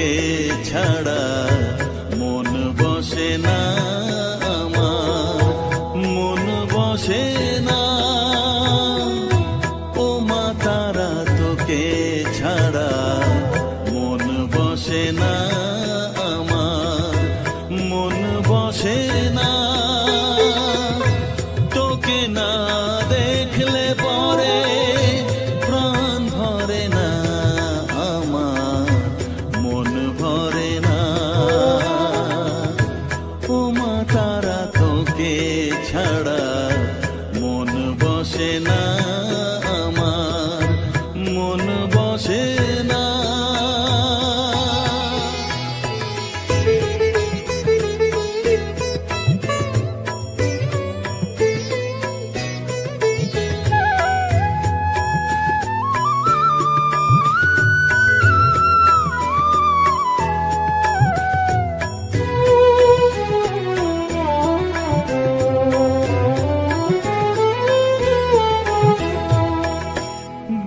তোকে ছাড়া মন বসে না আমার, মন বসে না। ও মা তারা তোকে ছাড়া মন বসে না আমার, মন বসে না। তোকে না দেখলে পরে প্রাণ ভরে না আমার, মন ভরে না। ও মা তারা তোকে ছাড়া মন বসে না আমার, মন বসে না।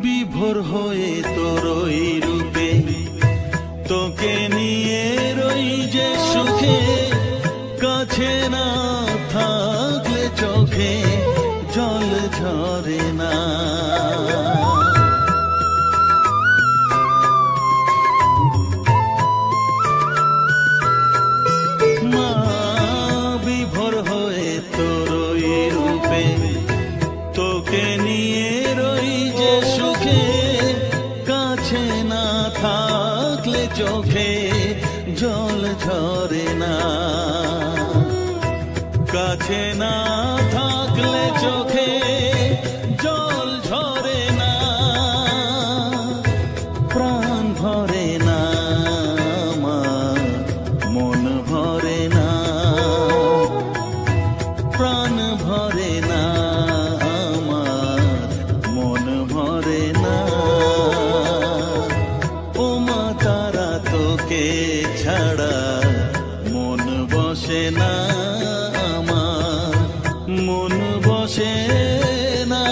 বিভোর হয়ে তোর ওই রূপে তোকে নিয়ে রই যে সুখে, কাছে না থাকলে চোখে জল ঝরে না। মা বিভোর হয়ে তোর ওই রূপে তোকে নিয়ে রই যে সুখে, কাছে না থাকলে চোখে জল ঝরে না। কাছে না থাকলে চোখে জল ঝরে না, প্রাণ ভরে না আমার, মন ভরে না, প্রাণ ভরে না আমার, মন ভরে না। ও মা তারা তোকে ছাড়া মন বসে না আমার, মন বসে না।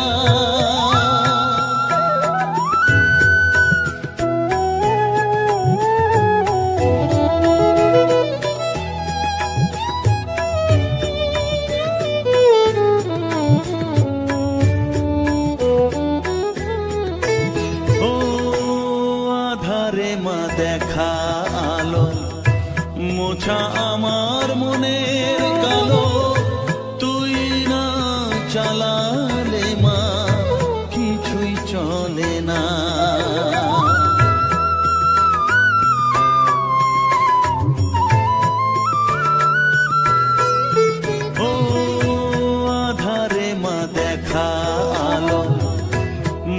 মা দেখা আলো মোছা আমার মনের কালো, তুই না চালালে মা কিছুই চলে না। ও আধারে মা দেখা আলো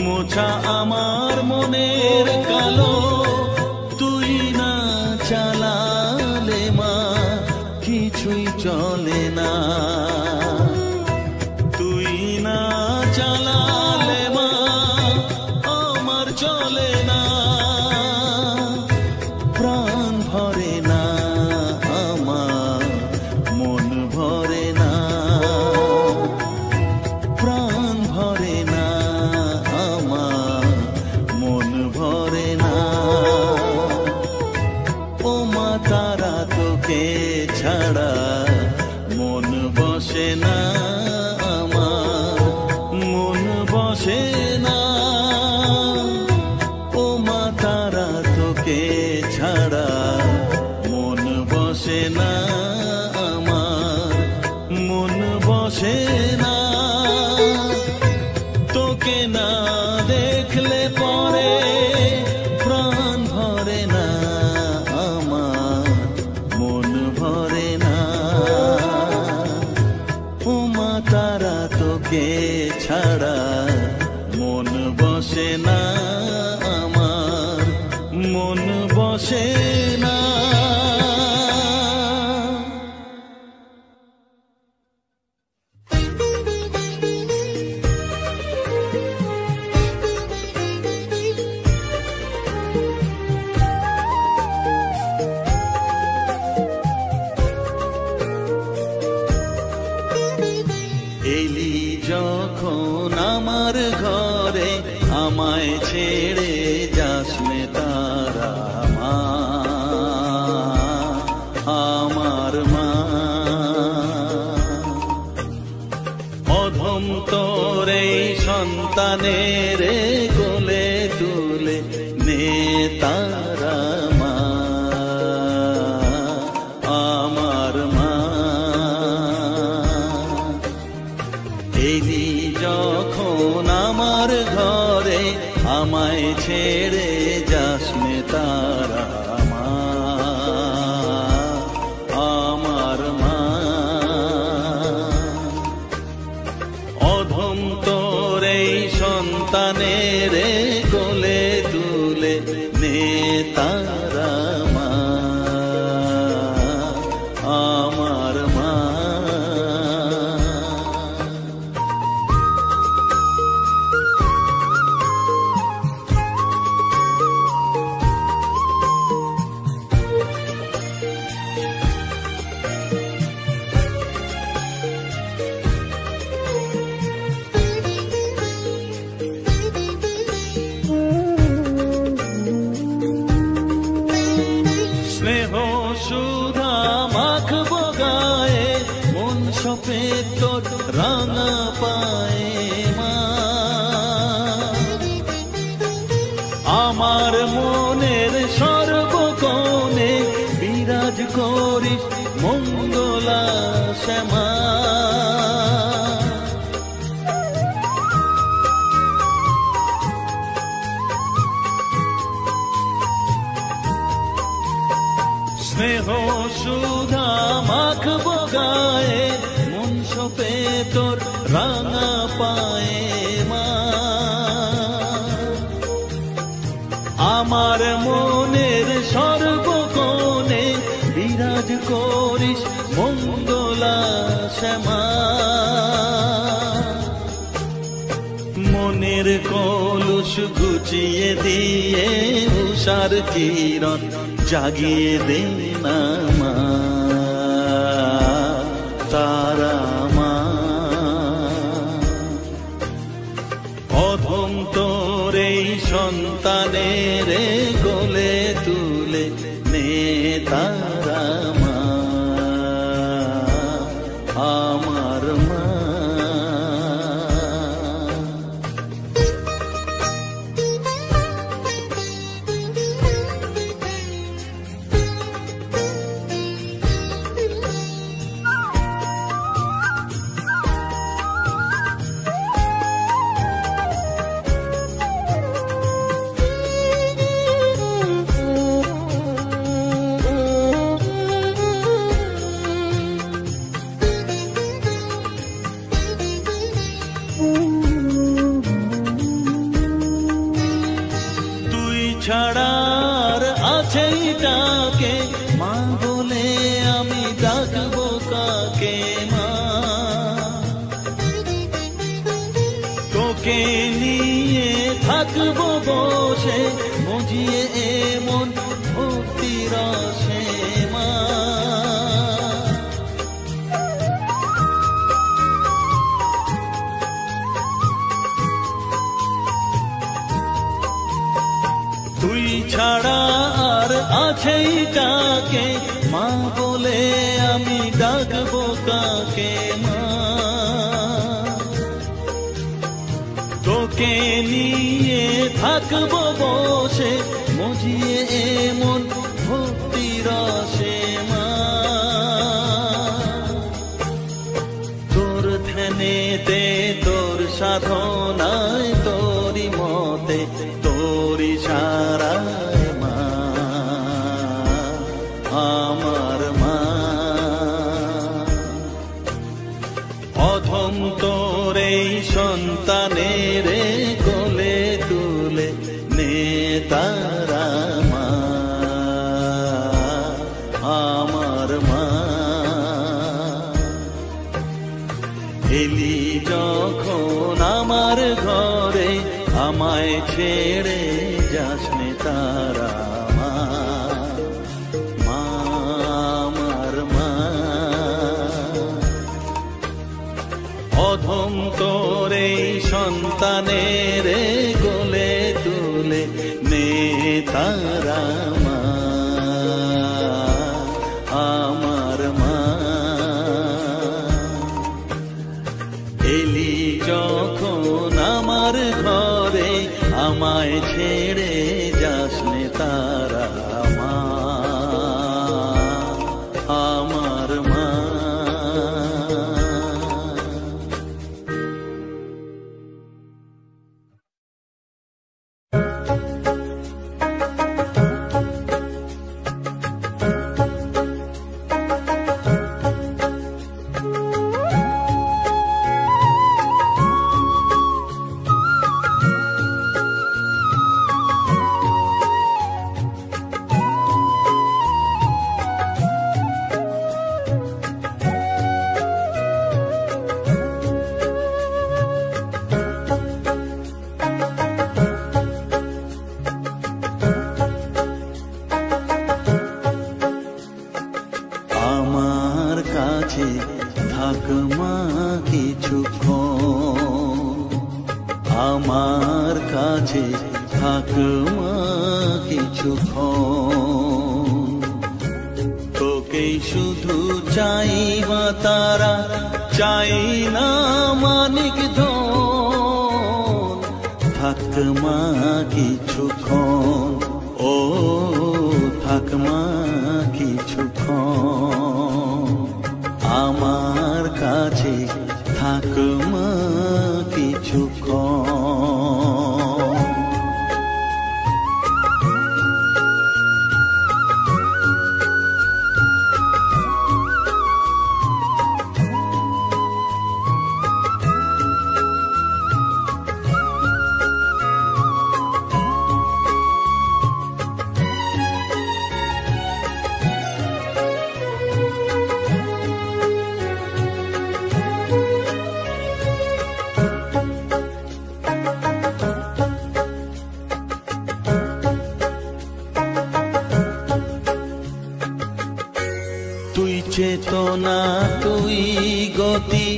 মোছা আমার মনের কালো, তুই না চালালে মা কিছুই চলে না। তুই না চালালে মা আমার চলে না, প্রাণ ভরে না আমার, মন ভরে না, প্রাণ ভরে না আমার, মন ভরে না। ও মা তারা তোকে ছাড়া মন বসে না আমার, মন বসে না। ও মা তারা তোকে ছাড়া মন বসে না আমার, মন বসে না। তোকে না দেখলে পরে প্রাণ ভরে না আমার, মন ভরে না। ও মা তারা তোকে ছাড়া মন বসে না আমার, মন বসে না। এলি যখন আমার ঘরে আমায় ছেড়ে যাস নে তারা মা। সন্তানের কোলে তুলে নে তারা মা, আমার মা। এলি যখন আমার ঘরে আমায় ছেড়ে যাস নে তারা মা, আমার মা। অধম তোর এই সন্তানের কোলে তুলে নে তারা মা, আমার মা। স্নেহ সুধা মাখবো গায়ে, মন সফেদ তোর রাঙা পায়ে মা। আমার মনের সর্বকোণে বিরাজ করিস মঙ্গলা শ্যামা। স্নেহ সুধা মাখবো গায়ে, মন সপে তোর রাঙা পায়ে মা। আমার মনের সর্বকোণে বিরাজ করিস মঙ্গলা শ্যামা। মনের কলুষ ঘুচিয়ে দিয়ে উষার কিরণ জাগিয়ে দে না মা, তারা মা। অধম তোর এই সন্তানের কোলে তুলে নে তারা মা, আমার মা। ছাড়ার আছে তাকে মা বলে আমি ডাকবো কাকে মা। তোকে নিয়ে থাকবো বসে মজিয়ে এমন ভক্তি রসে মা। তুই ছাড়া আর আছেই কাকে মা বলে আমি ডাকবো কাকে মা। তোকে নিয়ে থাকবো বসে মজিয়ে এমন ভক্তি রসে মা। তোর ধ্যানেতে তোর সাধনায় তোরি মতে তোরি সারায় মা, আমার মা। অধম তোর এই সন্তানের কোলে তুলে নে তারা মা, আমার মা। এলি যখন আমার ঘরে আমায় ছেড়ে যাস নে তারা মা, আমার মা। অধম তোর এই সন্তানের কোলে তুলে নে তারা মা, আমার মা। এলি যখন আমার আমায় ছেড়ে যাস নে তারা মা, আমার মা। আমার কাছে থাক মা কিছুক্ষণ, আমার কাছে থাক মা কিছুক্ষণ। তোকেই শুধু চাই মা তারা, চাই না মানিক ধন। থাক মা কিছুক্ষণ, ও থাক মা কিছুক্ষণ। আমার কাছে থাক মা কিছুক্ষণ। তুই চেতনা তুই গতি,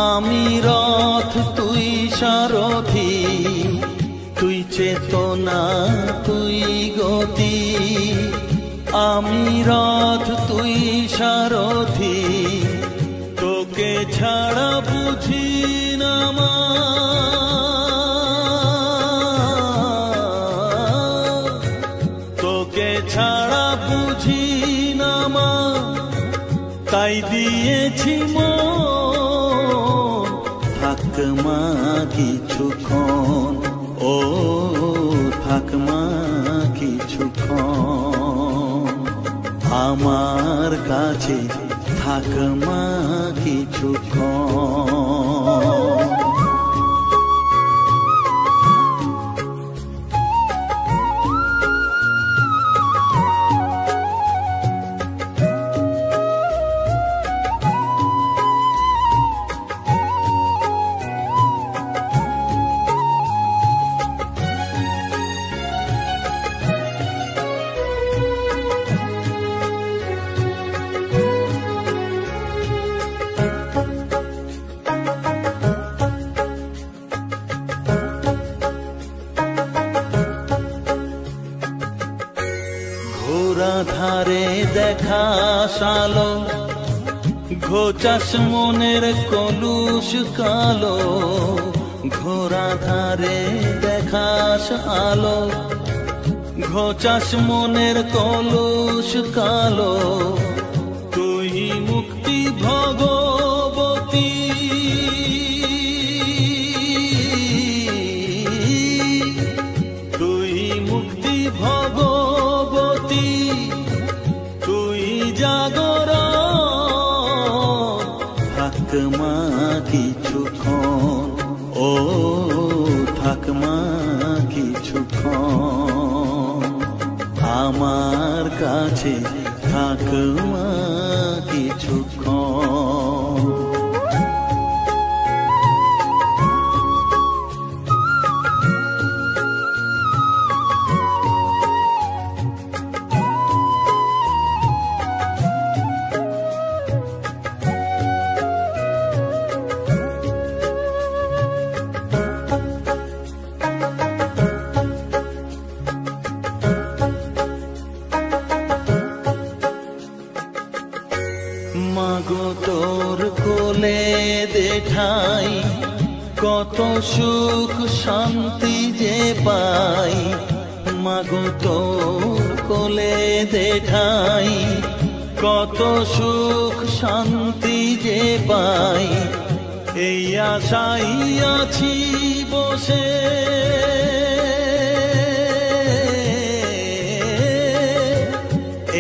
আমি রথ তুই সারথি। তুই চেতনা তুই গতি, আমি রথ তুই সারথি। তোকে ছাড়া বুঝি না মা, তোকে ছাড়া বুঝি না মা। তাই দিয়েছি মন, থাক মা কিছুক্ষণ, ও থাক মা কিছুক্ষণ। আমার কাছে থাক মা কিছুক্ষণ। ঘোরা ধারে দেখা সালো, ঘোচাস মনের কলুষ কালো। ঘোরা ধারে দেখাস আলো, ঘোচাস মনের কলুষ কালো। তুই মুক্তি ভগবতী, তুই মুক্তি ভগবতী। তুই জাগর, থাক মা কিছুক্ষণ, ও থাক মা কিছুক্ষণ। আমার কাছে থাক মা কিছুক্ষণ। মা কত সুখ শান্তি যে পাই, মাগো তোর কোলে দেখাই। কত সুখ শান্তি যে পাই, এই আশাই আছি বসে।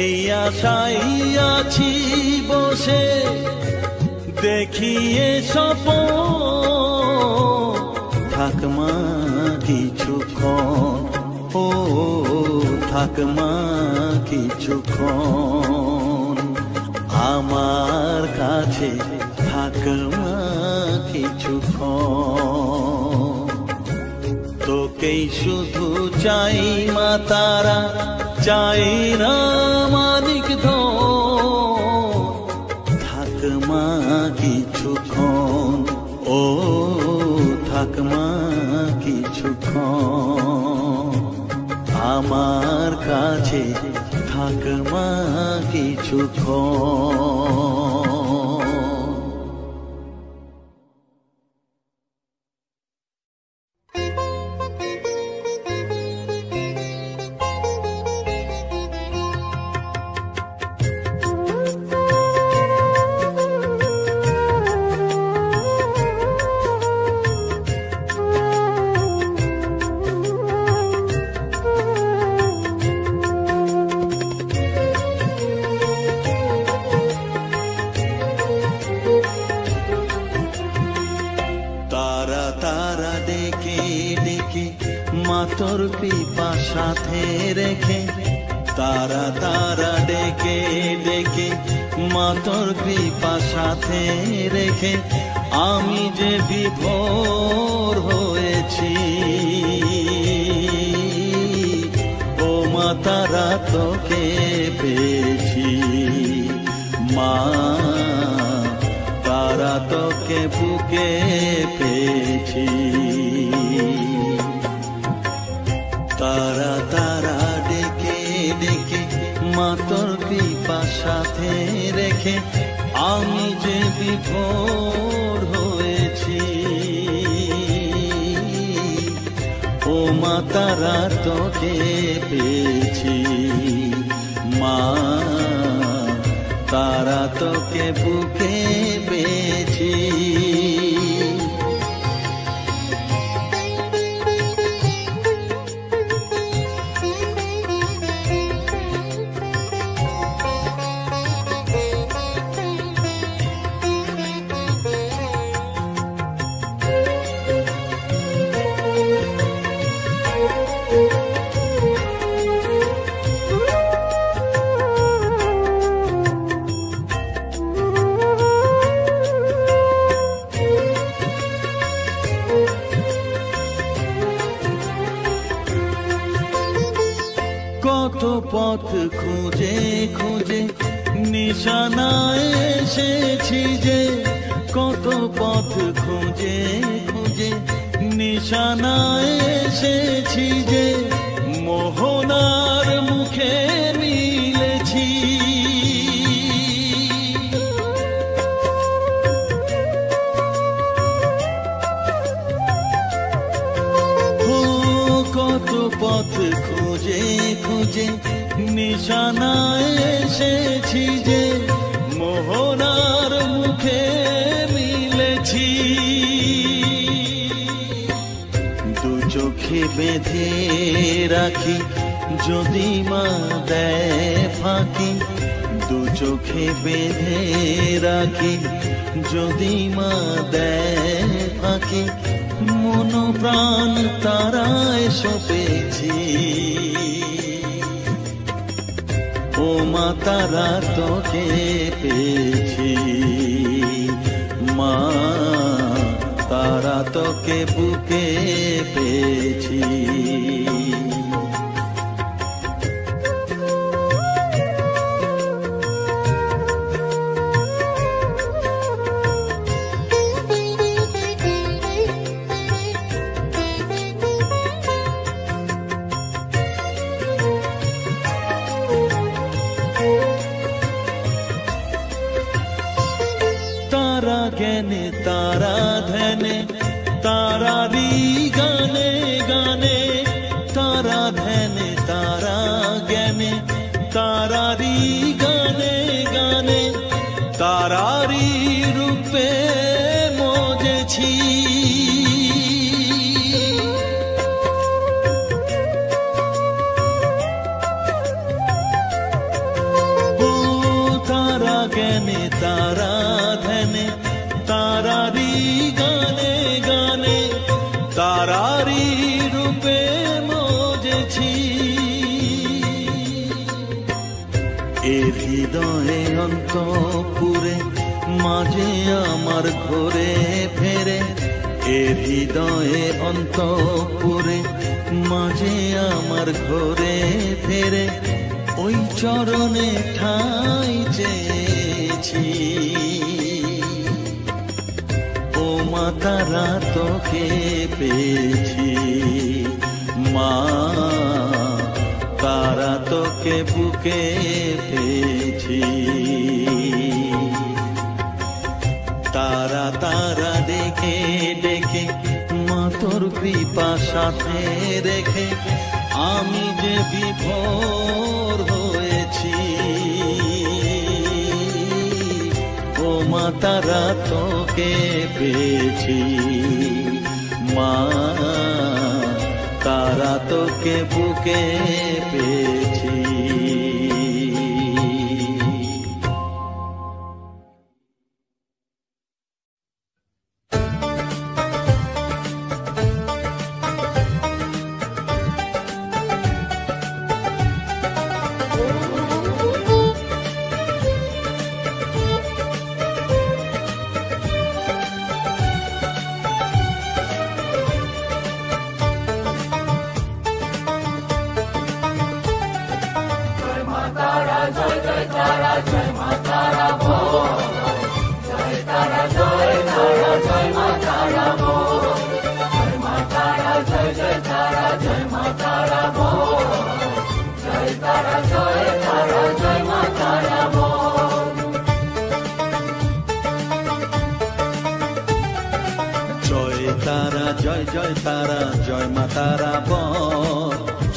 এই আশাই আছি বসে, দেখিয়ে স্বপ্ন থাক মা কিছুক্ষণ, ও থাক মা কিছুক্ষণ আমার কাছে, থাক মা কিছুক্ষণ। তোকেই শুধু চাই মা তারা, চাই না মানিক ধন, থাক মা কিছুক্ষণ, ও থাক মা কিছুক্ষণ আমার কাছে, থাক মা কিছুক্ষণ। তোর কৃপা সাথে রেখে, তারা তারা ডেকে ডেকে মা তোর কৃপা সাথে রেখে, আমি যে বিভোর হয়েছি। ও মা তারা তোকে পেয়েছি, মা তারা তোকে বুকে পেয়েছি। তারা তারা ডেকে ডেকে মা তোর কৃপা সাথে রেখে, আমি যে বিভোর হয়েছি। ও মা তারা তোকে পেয়েছি, মা তারা তোকে বুকে পেয়েছি। কত পথ খুঁজে খুঁজে নিশানায় এসেছি যে, কত পথ খুঁজে খুঁজে নিশানায় এসেছি যে, মোহনার মুখে মিলেছি। কত পথ খুঁজে খুঁজে নিশানায় এসেছি যে, মোহনার মুখে মিলেছি। দু চোখে বেঁধে রাখি যদি মা দেয় ফাঁকি, দু চোখে বেঁধে রাখি যদি মা দেয় ফাঁকি, মন প্রাণ তারায় সপেছি। ও মা তারা তোকে পেয়েছি, মা তারা তোকে বুকে পেয়েছি। তারা জ্ঞানে তারা ধ্যানে তারা তারারি রূপে মজেছি তারা জ্ঞানে তারা ধ্যানে তারারি গানে গানে তারারি রূপে মজেছি এ হৃদয়ে অন্তপুরে মাঝে আমার ঘরে ফেরে এ হৃদয়ে অন্তপুরে মাঝে আমার ঘরে ফেরে ওই চরণে ঠাঁই চেয়েছি ও মা তারা তোকে পেয়েছি মা তারা তোকে বুকে পেয়েছি তারা তারা ডেকে ডেকে মা তোর কৃপা সাথে রেখে আমি যে বিভোর হয়েছি ও মা তারা তোকে পেয়েছি মা তারা তোকে বুকে পেয়েছি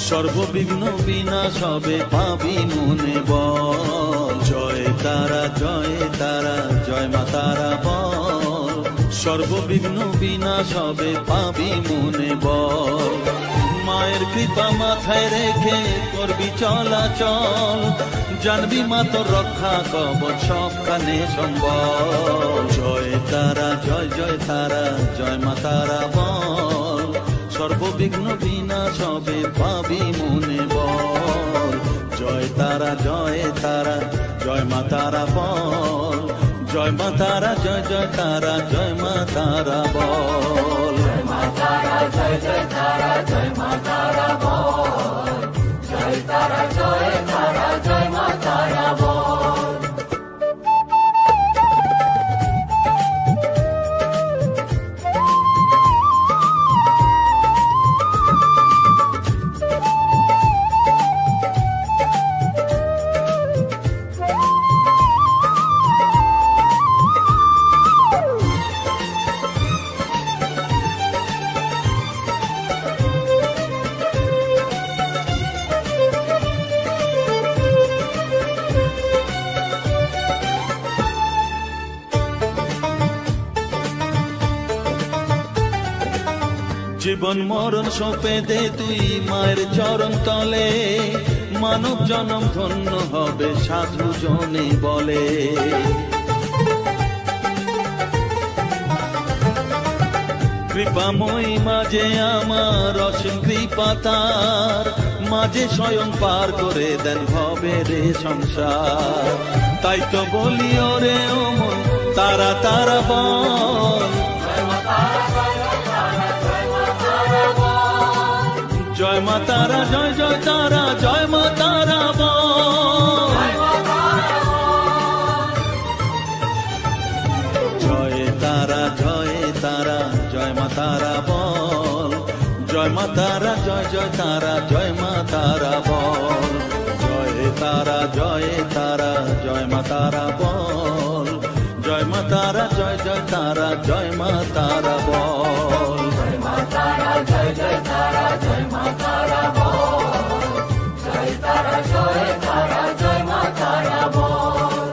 সর্ববিঘ্ন বিনাশ হবে পাবি মনে বল জয় তারা জয় মা তারা বল সর্ববিঘ্ন বিনাশ হবে পাবি মনে বল মায়ের কৃপা মাথায় রেখে করবি চলাচল জানবি মা তোর রক্ষা কবচ সবখানে সম্বল জয় তারা জয় মা তারা বল সর্ববিঘ্ন বিনাশ হবে পাবি মনে বল জয় তারা জয় মা তারা বল জয় মা তারা জয় তারা জয় মা তারা বল জয় মা তারা জয় মা তারা বল জয় তারা জয় মা তারা বল জীবন মরণ সঁপে দে তুই মায়ের চরণ তলে মানব জনম ধন্য হবে সাধু জনে বলে কৃপাময়ী মাঝে আমার অসীম কৃপা তার মাঝে স্বয়ং পার করে দেন ভবের সংসার তাই তো বলি ওরে ও মন তারা তারা বল জয় মা তারা জয় তারা জয় মা তারা বল জয় তারা জয় মা তারা বল জয় মা তারা জয় তারা জয় মা তারা বল জয় তারা জয় মা তারা বল জয় মা তারা জয় তারা জয় মা তারা বল জয় মা তারা জয় তারা জয় মা তারা বল জয় তারা জয় মা তারা বল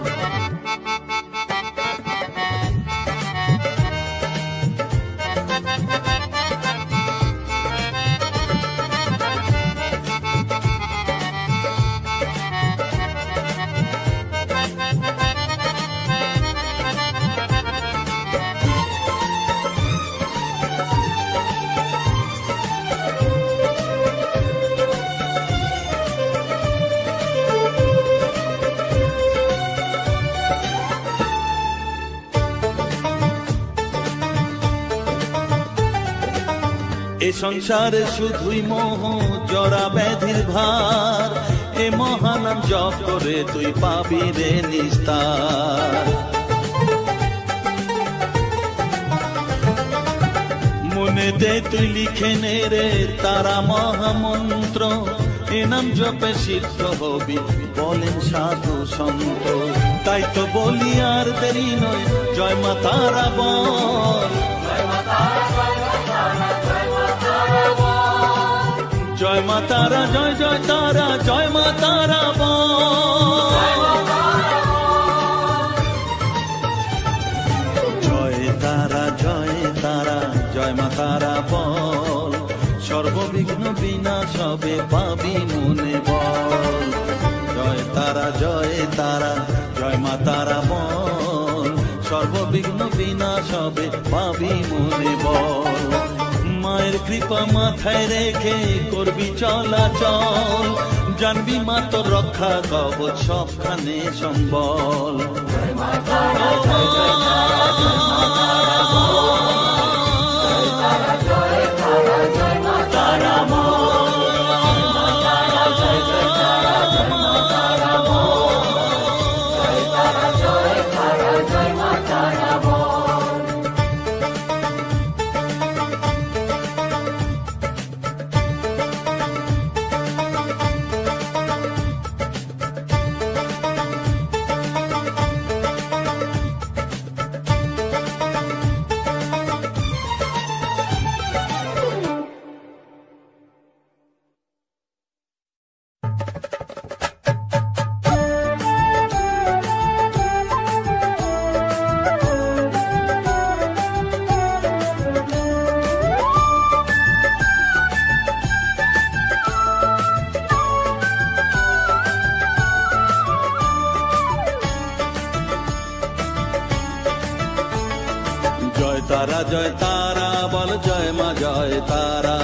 সংসারে শুধুই মোহ জরা ব্যাধির ভার, এ মহানাম জপ করে তুই পাবি রে নিস্তার। মনেতে তুই লিখে নে রে তারা মহামন্ত্র, এ নাম জপে সিদ্ধ হবি বলেন সাধু সন্ত। তাই তো বলি আর দেরি নয়, জয় মা তারা বল, জয় মা তারা, জয় জয় তারা, জয় মা তারা বল, জয় তারা, জয় তারা, জয় মা তারা বল, সর্ববিঘ্ন বিনাশ হবে পাবি মনে বল। জয় তারা, জয় তারা, জয় মা তারা বল, সর্ববিঘ্ন বিনাশ হবে পাবি মনে বল। মায়ের কৃপা মাথায় রেখে করবি চলাচল, জানবি মা তোর রক্ষা কবচ সবখানে সম্বল। তারা, জয় তারা বল, জয় মা জয় তারা,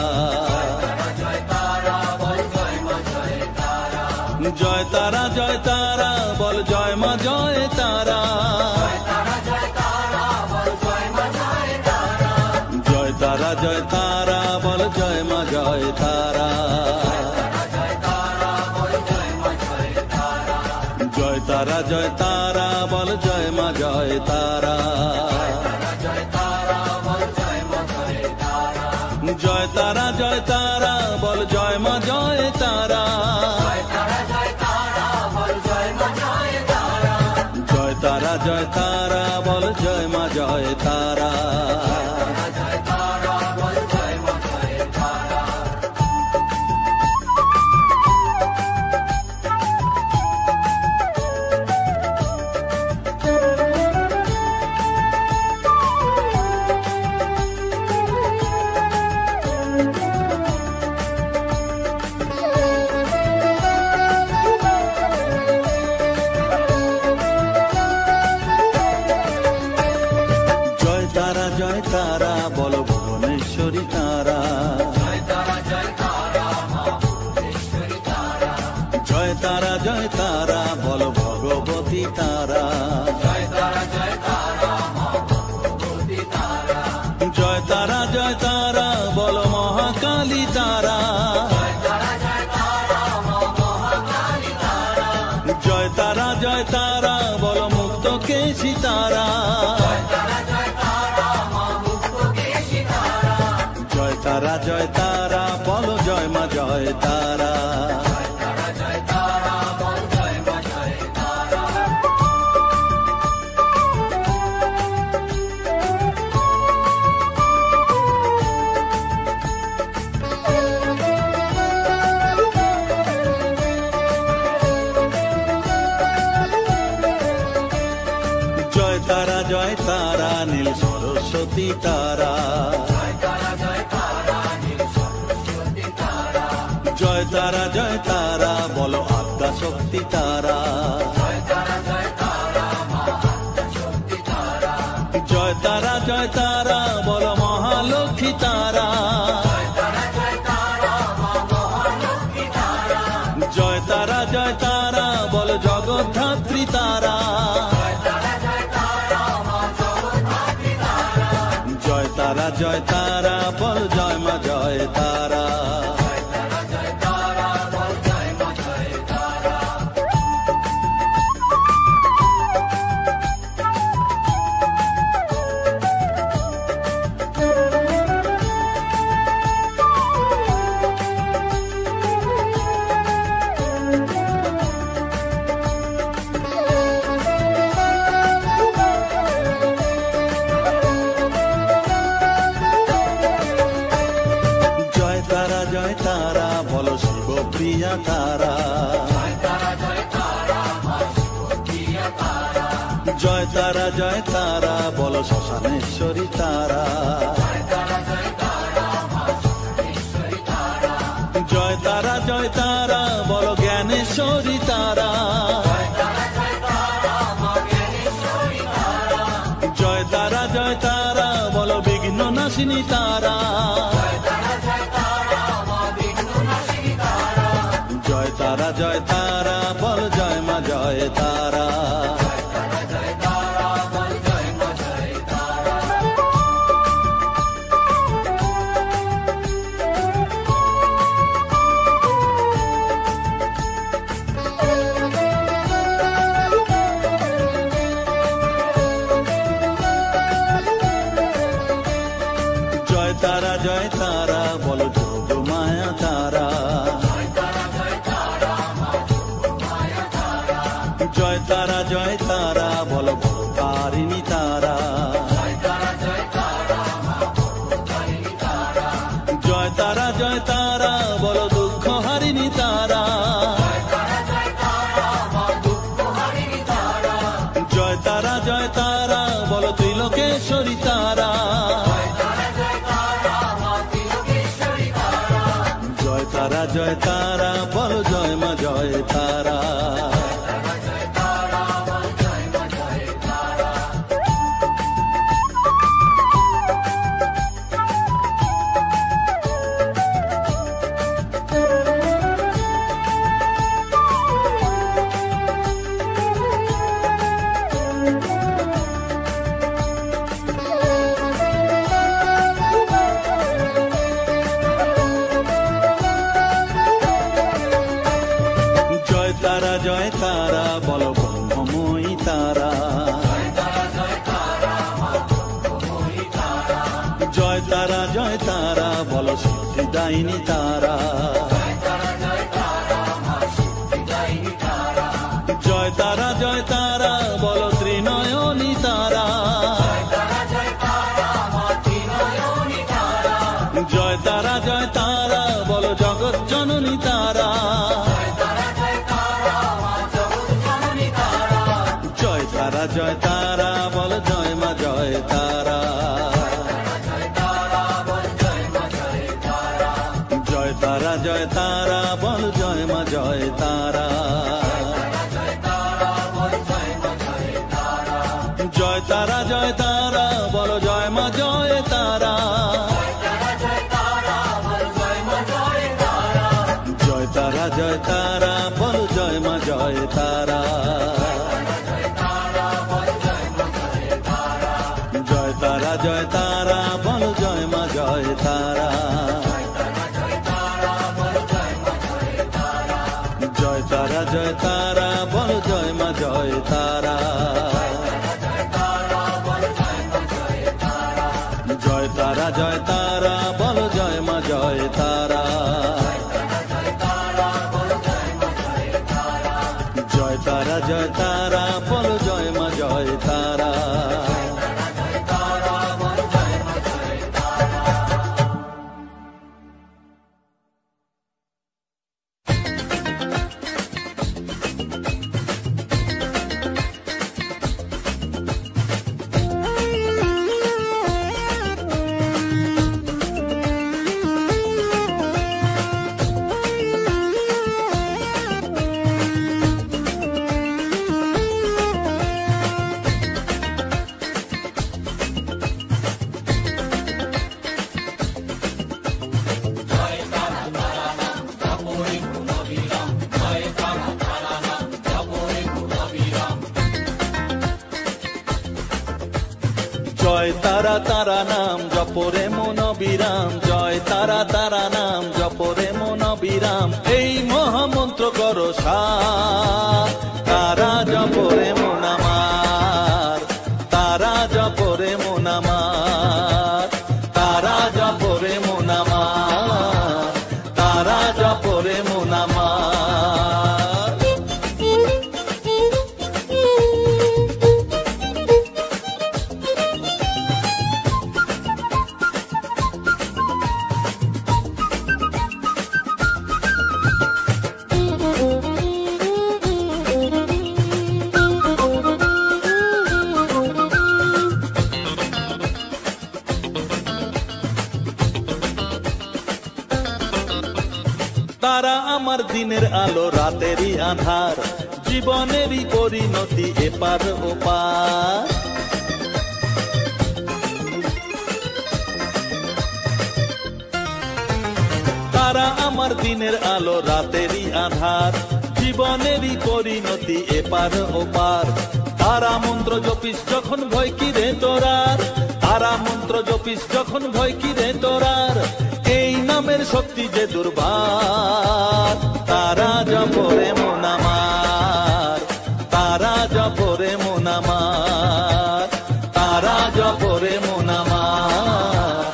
জয় তারা, জয় তারা বল, জয় মা জয় তারা, জয় তারা, জয় তারা বল, জয় মা জয় তারা, জয় তারা, জয় তারা বল, জয় মা জয় তারা, জয় তারা, জয় তারা বল, জয় মা জয় তারা, জয় তারা, জয় তারা বল, জয় মা জয় তারা। জয় তারা বল, ভুবনেশ্বরী তারা, জয় তারা, জয় তারা বল, ভগবতী তারা, জয় তারা, জয় তারা বল, মহাকালী তারা, জয় তারা, জয় তারা বল, মুক্ত কেশী তারা, জয় তারা, জয় তারা বল, জয় মা জয় তারা। জয় তারা, জয় তারা নীল সরস্বতী তারা, জয় তারা, জয় তারা বলো আদ্যা শক্তি তারা, জয় তারা, জয় তারা বলো মহালক্ষ্মী তারা, জয় তারা, জয় তারা বলো জগদ্ধাত্রী তারা, জয় তারা, জয় তারা বল, জয় মা জয় প্রিয়া তারা, জয় তারা জয় তারা বলো শ্মশানেশ্বরী তারা, জয় তারা বলো জ্ঞানেশ্বরী তারা, জয় তারা বলো বিঘ্ন নাশিনী তারা, জয় তারা বল জয় মা জয় তারা। জয় তারা বলো যোগ মায়া তারা, জয় তারা বলো তারিণী তারা, জয় তারা বলো দুঃখ হারিণী তারা, জয় তারা বলো ত্রিলোকেশ্বরী তারা, জয় তারা বলো জয় মা জয় তারা। জয় তারা বলো ব্রহ্মময়ী তারা, জয় তারা বলো সিদ্ধিদায়িনী তারা, জয় তারা বলো ত্রিনয়নী তারা, জয় তারা বলো জগৎ জননী তারা, জয় তারা বল জয় মা জয় তারা, জয় তারা বল জয় মা জয় তারা, জয় তারা বল জয় মা জয় তারা, জয় তারা বল জয় মা জয় তারা, জয় তারা বল জয় মা জয় তারা, জয় তারা বল জয় মা জয় তারা, জয় তারা বল জয় মা জয় তারা, জয় তারা বল জয় মা জয় তারা। জয় তারা তারা নাম জপরে মন বিরাম, জয় তারা তারা নাম জপরে মন বিরাম, এই মহামন্ত্র করো সার, তারা জপরে মন আমার, তারা জপরে মন আমার, তারা জপরে মন আমার, তারা জপরে মন আমার। তারা আমার দিনের আলো রাতেরই আধার, জীবনেরই পরিণতি এপার ওপার। তারা আমার দিনের আলো রাতেরই আধার, জীবনেরই পরিণতি এপার ওপার। তারা মন্ত্র জপিস যখন ভয় কি রে তোরার, তারা মন্ত্র জপিস যখন ভয় কি রে তোরার, এই নামের শক্তি যে দুর্বার। তারা জপরে মন আমার, তারা জপরে মন আমার, তারা জপরে মন আমার,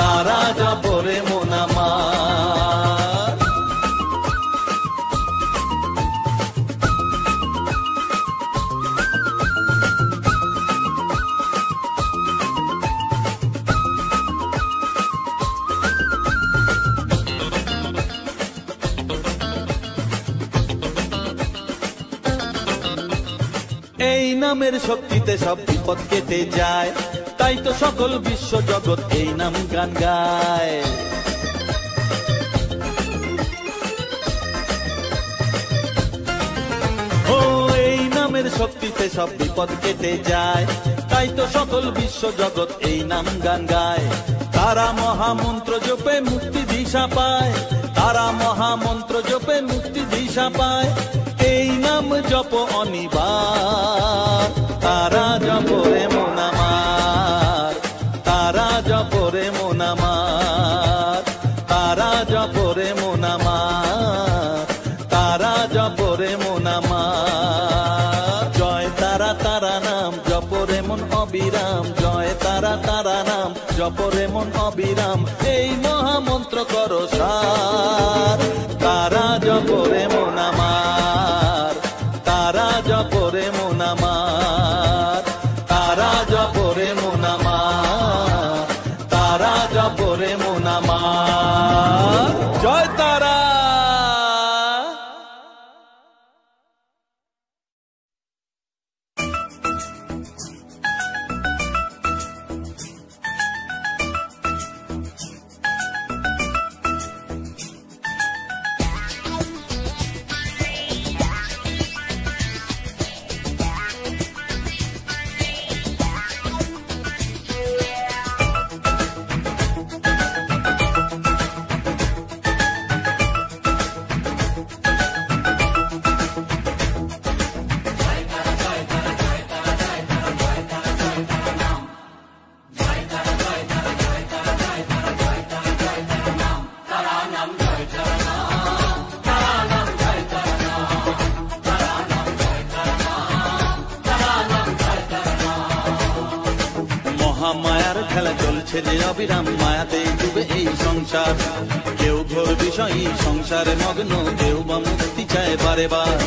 তারা জপরে মন আমার। এই নামের শক্তিতে সব বিপদ কেটে যায়, তাই তো সকল বিশ্ব জগৎ এই নাম গান গায়। ও এই নামের শক্তিতে সব বিপদ কেটে যায়, তাই তো সকল বিশ্ব জগৎ এই নাম গান গায়। তারা মহামন্ত্র জপে মুক্তি দিশা পায়, তারা মহামন্ত্র জপে মুক্তি দিশা পায়, এই নাম জপ অনিবার। তারা জপরে মন আমার, তারা জপরে মন আমার, তারা জপরে মন আমার, তারা জপরে মন আমার। জয় তারা তারা নাম জপরে মন অবিরাম, জয় তারা তারা নাম জপরে মন অবিরাম, এই মহামন্ত্র করো সার। তারা জপরে মন আমার, তারা জপরে মন আমার, তারা জপরে মন আমার, তারা জপরে মন আমার। জয় তারা। মায়ার খেলা চলছে যে অবিরাম, মায়াতেই ডুবে এই সংসার। কেউ ঘোর বিষয়ী সংসারে মগ্ন, কেউ বা মুক্তি চায় বারে বার।